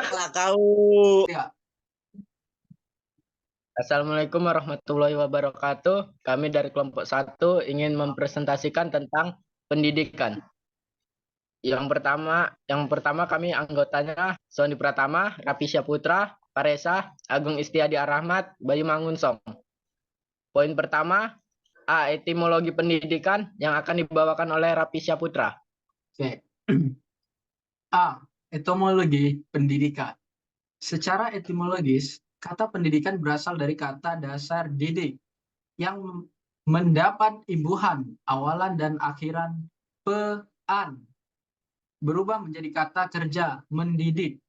Lah kau. Ya, Assalamualaikum warahmatullahi wabarakatuh. Kami dari kelompok 1 ingin mempresentasikan tentang pendidikan. Yang pertama kami anggotanya Sony Pratama, Rapisya Putra, Paresa, Agung Istiadi Arahmat, Bayu Mangunsong. Poin pertama, A. Etimologi pendidikan yang akan dibawakan oleh Rapisya Putra. oke. A. Etimologi pendidikan. Secara etimologis, kata pendidikan berasal dari kata dasar didik yang mendapat imbuhan awalan dan akhiran pean, berubah menjadi kata kerja mendidik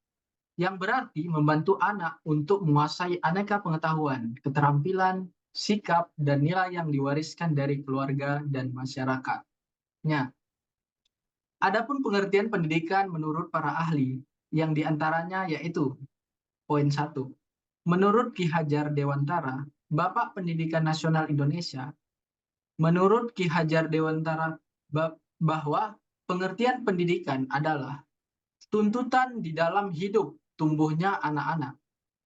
yang berarti membantu anak untuk menguasai aneka pengetahuan, keterampilan, sikap, dan nilai yang diwariskan dari keluarga dan masyarakatnya. Adapun pengertian pendidikan menurut para ahli, yang diantaranya yaitu poin 1. Menurut Ki Hajar Dewantara, Bapak Pendidikan Nasional Indonesia, menurut Ki Hajar Dewantara bahwa pengertian pendidikan adalah tuntutan di dalam hidup tumbuhnya anak-anak.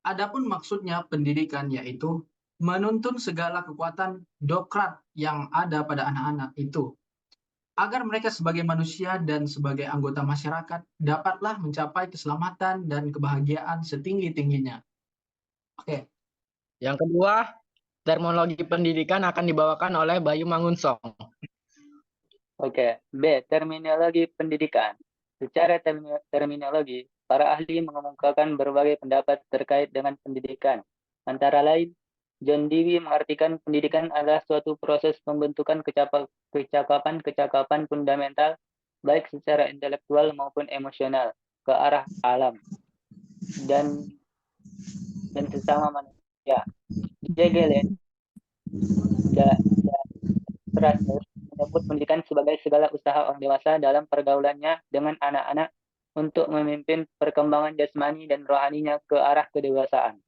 Adapun maksudnya pendidikan yaitu menuntun segala kekuatan dokrat yang ada pada anak-anak itu agar mereka sebagai manusia dan sebagai anggota masyarakat dapatlah mencapai keselamatan dan kebahagiaan setinggi-tingginya. Oke, Yang kedua, terminologi pendidikan akan dibawakan oleh Bayu Mangunsong. Oke, B. Terminologi pendidikan. Secara terminologi, para ahli mengemukakan berbagai pendapat terkait dengan pendidikan. Antara lain, John Dewey mengartikan pendidikan adalah suatu proses pembentukan kecakapan fundamental, baik secara intelektual maupun emosional, ke arah alam dan sesama manusia. Jegelen menyebut pendidikan sebagai segala usaha orang dewasa dalam pergaulannya dengan anak-anak untuk memimpin perkembangan jasmani dan rohaninya ke arah kedewasaan.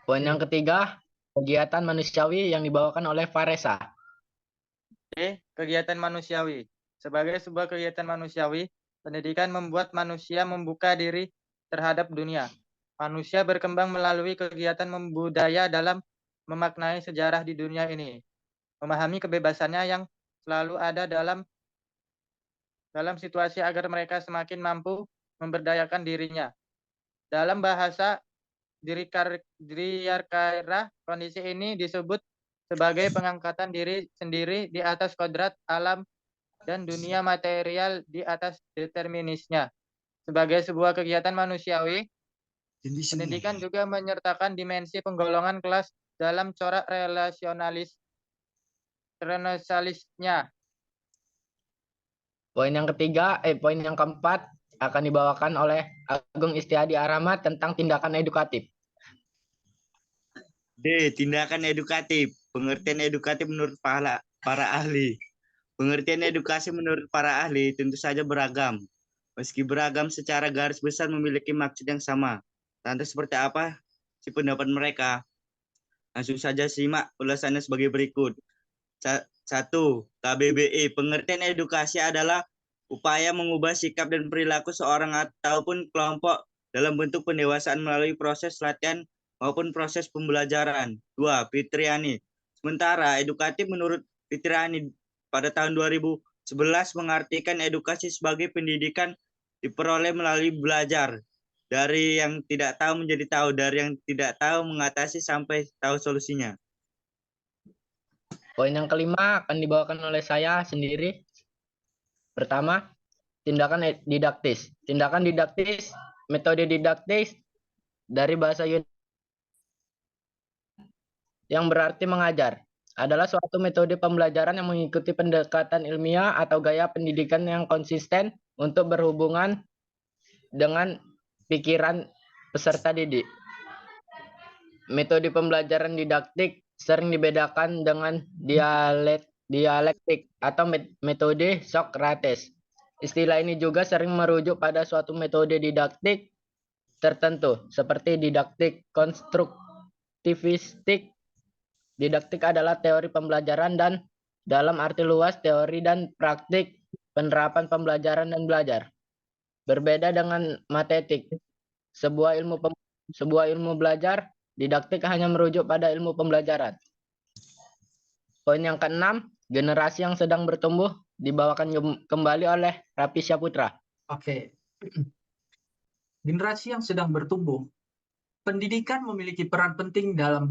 Poin yang ketiga, kegiatan manusiawi yang dibawakan oleh Faresa. Kegiatan manusiawi. Sebagai sebuah kegiatan manusiawi, pendidikan membuat manusia membuka diri terhadap dunia. Manusia berkembang melalui kegiatan budaya dalam memaknai sejarah di dunia ini. Memahami kebebasannya yang selalu ada dalam situasi agar mereka semakin mampu memberdayakan dirinya. Dalam bahasa Diyarkara, kondisi ini disebut sebagai pengangkatan diri sendiri di atas kodrat alam dan dunia material di atas determinisnya. Sebagai sebuah kegiatan manusiawi, pendidikan juga menyertakan dimensi penggolongan kelas dalam corak renaissalisnya. Poin yang keempat akan dibawakan oleh Agung Istiadi Arahmat tentang tindakan edukatif. D. Tindakan edukatif. Pengertian edukatif menurut para ahli. Pengertian edukasi menurut para ahli tentu saja beragam. Meski beragam secara garis besar memiliki maksud yang sama. Lantas seperti apa si pendapat mereka? Langsung saja simak ulasannya sebagai berikut. 1. KBBI. Pengertian edukasi adalah upaya mengubah sikap dan perilaku seorang ataupun kelompok dalam bentuk pendewasaan melalui proses latihan maupun proses pembelajaran. 2. Fitriani. Sementara edukatif menurut Fitriani pada tahun 2011 mengartikan edukasi sebagai pendidikan diperoleh melalui belajar. Dari yang tidak tahu menjadi tahu, dari yang tidak tahu mengatasi sampai tahu solusinya. Poin yang kelima akan dibawakan oleh saya sendiri. Pertama, tindakan didaktis. Tindakan didaktis, metode didaktis dari bahasa Yunani yang berarti mengajar. Adalah suatu metode pembelajaran yang mengikuti pendekatan ilmiah atau gaya pendidikan yang konsisten untuk berhubungan dengan pikiran peserta didik. Metode pembelajaran didaktik sering dibedakan dengan dialektik atau metode Socrates. Istilah ini juga sering merujuk pada suatu metode didaktik tertentu, seperti didaktik konstruktivistik. Didaktik adalah teori pembelajaran dan dalam arti luas teori dan praktik penerapan pembelajaran dan belajar. Berbeda dengan matetik, sebuah ilmu belajar, didaktik hanya merujuk pada ilmu pembelajaran. Poin yang keenam, generasi yang sedang bertumbuh dibawakan kembali oleh Rapi Syaputra. Oke. Generasi yang sedang bertumbuh. Pendidikan memiliki peran penting dalam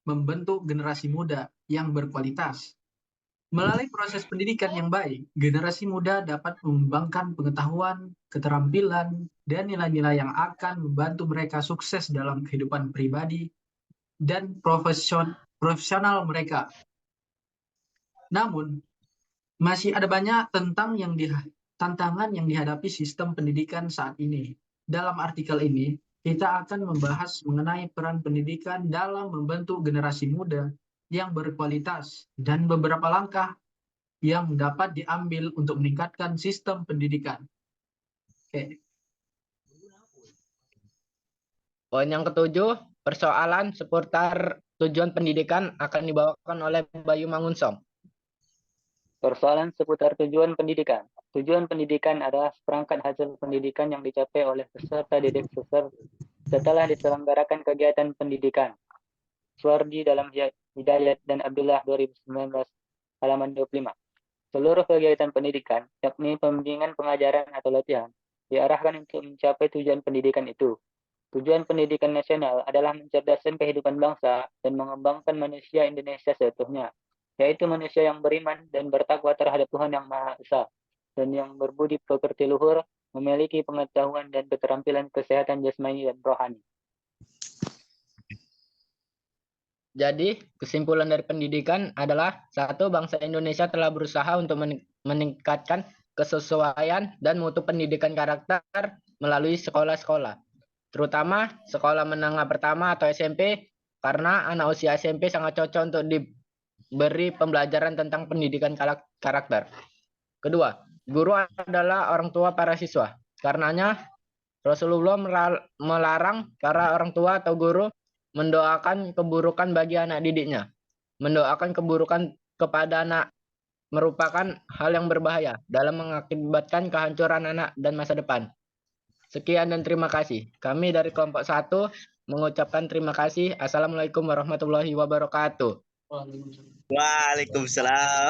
membentuk generasi muda yang berkualitas. Melalui proses pendidikan yang baik, generasi muda dapat mengembangkan pengetahuan, keterampilan, dan nilai-nilai yang akan membantu mereka sukses dalam kehidupan pribadi dan profesional mereka. Namun, masih ada banyak tantangan yang dihadapi sistem pendidikan saat ini. Dalam artikel ini, kita akan membahas mengenai peran pendidikan dalam membentuk generasi muda yang berkualitas dan beberapa langkah yang dapat diambil untuk meningkatkan sistem pendidikan. Oke. Poin yang ketujuh, persoalan seputar tujuan pendidikan akan dibawakan oleh Bayu Mangunsong. Persoalan seputar tujuan pendidikan. Tujuan pendidikan adalah seperangkat hasil pendidikan yang dicapai oleh peserta didik setelah diselenggarakan kegiatan pendidikan. Suwardi dalam Hidayat dan Abdullah 2019 halaman 25. Seluruh kegiatan pendidikan, yakni pembimbingan, pengajaran, atau latihan, diarahkan untuk mencapai tujuan pendidikan itu. Tujuan pendidikan nasional adalah mencerdaskan kehidupan bangsa dan mengembangkan manusia Indonesia seutuhnya, yaitu manusia yang beriman dan bertakwa terhadap Tuhan Yang Maha Esa, dan yang berbudi pekerti luhur, memiliki pengetahuan dan keterampilan kesehatan jasmani dan rohani. Jadi, kesimpulan dari pendidikan adalah satu, bangsa Indonesia telah berusaha untuk meningkatkan kesesuaian dan mutu pendidikan karakter melalui sekolah-sekolah, terutama sekolah menengah pertama atau SMP, karena anak usia SMP sangat cocok untuk diberi pembelajaran tentang pendidikan karakter. Kedua, guru adalah orang tua para siswa. Karenanya, Rasulullah melarang para orang tua atau guru mendoakan keburukan bagi anak didiknya. Mendoakan keburukan kepada anak merupakan hal yang berbahaya dalam mengakibatkan kehancuran anak dan masa depan. Sekian dan terima kasih. Kami dari kelompok 1 mengucapkan terima kasih. Assalamualaikum warahmatullahi wabarakatuh. Waalaikumsalam. Waalaikumsalam.